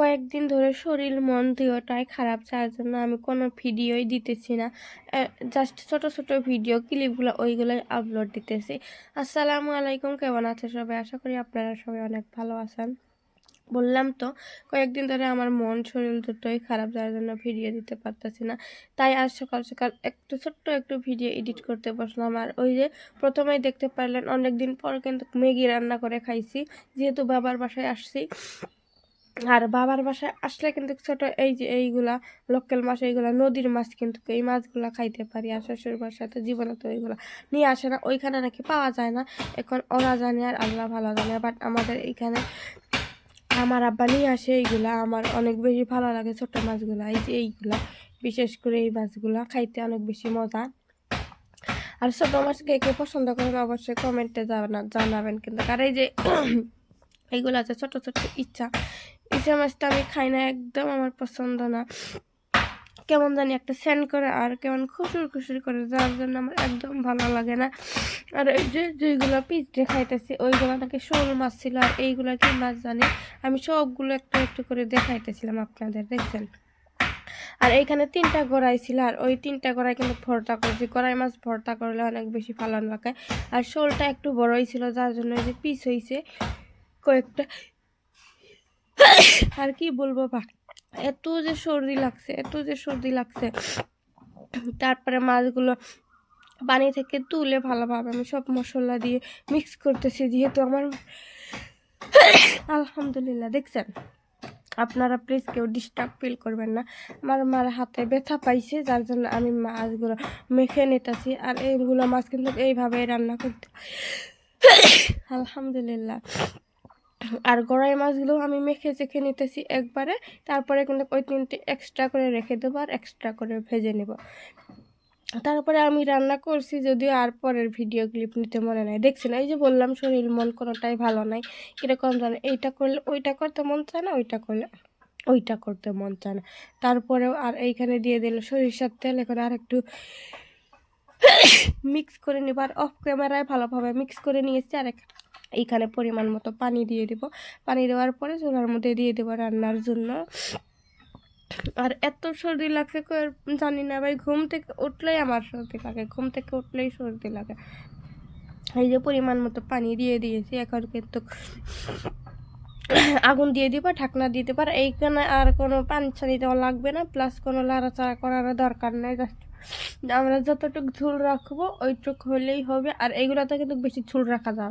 কয়েকদিন ধরে শরীর মন দুটোটাই খারাপ, যার জন্য আমি কোনো ভিডিওই দিতেছি না। জাস্ট ছোট ছোট ভিডিও ক্লিপগুলো ওইগুলোই আপলোড দিতেছি। আসসালামু আলাইকুম, কেমন আছে সবাই? আশা করি আপনারা সবাই অনেক ভালো আছেন। বললাম তো কয়েকদিন ধরে আমার মন শরীর দুটোই খারাপ, যার জন্য ভিডিও দিতে পারতেছি না। তাই আজ সকাল সকাল ছোট্ট একটু ভিডিও এডিট করতে বসলাম। আর ওই যে প্রথমেই দেখতে পারলেন অনেকদিন পর কিন্তু ম্যাগি রান্না করে খাইছি, যেহেতু বাবার বাসায় আসছি। আর বাবার বাসায় আসলে কিন্তু ছোট এই যে এইগুলা লোকাল মাছ, এইগুলা নদীর মাছ, কিন্তু এই মাছগুলা খাইতে পারি। আর শ্বশুর বাসায় তো জীবনে তো এইগুলা নিয়ে আসে না, ওইখানে নাকি পাওয়া যায় না। এখন ওরা জানে আর আল্লাহ ভালো জানে, বাট আমাদের এইখানে আমার আব্বা নিয়ে আসে এইগুলা। আমার অনেক বেশি ভালো লাগে ছোট মাছগুলা, এই যে এইগুলা, বিশেষ করে এই মাছগুলা খাইতে অনেক বেশি মজা। আর ছোট মাছ কে কে পছন্দ করেন অবশ্যই কমেন্টে জানাবেন। কিন্তু আর এই যে এইগুলো আছে ছোট ছোট ইচ্ছা মাছটা আমি খাই না, একদম আমার পছন্দ না। কেমন জানি একটা সেন্ট করে আর কেমন খুশুর করে, যার জন্য আমার একদম ভালো লাগে না। আর এই যে যেগুলো পিঁচড়ে খাইতেছি ওইগুলো নাকি শোল মাছ ছিল, আর এইগুলা কি মাছ জানি, আমি সবগুলো একটু একটু করে দেখাইতেছিলাম আপনাদের, দেখছেন। আর এইখানে 3টা গড়াই ছিল, আর ওই 3টা গড়াই কিন্তু ভর্তা করেছি। গড়াই মাছ ভর্তা করলে অনেক বেশি ভালো লাগে। আর শোলটা একটু বড়ই ছিল, যার জন্য এই যে পিস হয়েছে কয়েকটা। আর কি বলবো বা, এত যে সর্দি লাগছে। তারপরে মাছগুলো পানি থেকে তুলে ভালোভাবে আমি সব মশলা দিয়ে মিক্স করতেছি, যেহেতু আমার আলহামদুলিল্লাহ, দেখছেন। আপনারা প্লিজ কেউ ডিস্টার্ব ফিল করবেন না। আমার হাতে ব্যথা পাইছে, যার জন্য আমি মাছগুলো মেখে নিতেছি। আর এইগুলো মাছ কিন্তু এইভাবে রান্না করতে আলহামদুলিল্লাহ। আর গড়াই মাছগুলো আমি মেখে চেখে নিতেছি একবারে। তারপরে কিন্তু ওই 3টে এক্সট্রা করে রেখে দেবো আর এক্সট্রা করে ভেজে নেব। তারপরে আমি রান্না করছি, যদিও আর পরের ভিডিও ক্লিপ নিতে মনে নাই। দেখছেন, এই যে বললাম শরীর মন কোনোটাই ভালো নাই, কীরকম জানে, এইটা করলে ওইটা করতে মন চায় না, ওইটা করলে ওইটা করতে মন চায় না। তারপরেও আর এইখানে দিয়ে দিল সরিষার তেল। এখন আর একটু মিক্স করে নেব, আর অফ ক্যামেরায় ভালোভাবে মিক্স করে নিয়েছি। আর এইখানে পরিমাণ মতো পানি দিয়ে দেব। পানি দেওয়ার পরে চুলার মধ্যে দিয়ে দেবো রান্নার জন্য। আর এত সর্দি লাগছে জানি না ভাই, ঘুম থেকে উঠলেই আমার সর্দি লাগে, ঘুম থেকে উঠলেই সর্দি লাগে। এই যে পরিমাণ মতো পানি দিয়ে দিয়েছি, এখন কিন্তু আগুন দিয়ে দিব, ঢাকনা দিয়ে দেবো। আর এইখানে আর কোনো পানি ছানি দেওয়া লাগবে না, প্লাস কোনো লাড়াচাড়া করার দরকার নেই। জাস্ট আমরা যতটুকু ঝোল রাখবো ওইটুকু হলেই হবে। আর এইগুলোতে কিন্তু বেশি ঝোল রাখা যাবে।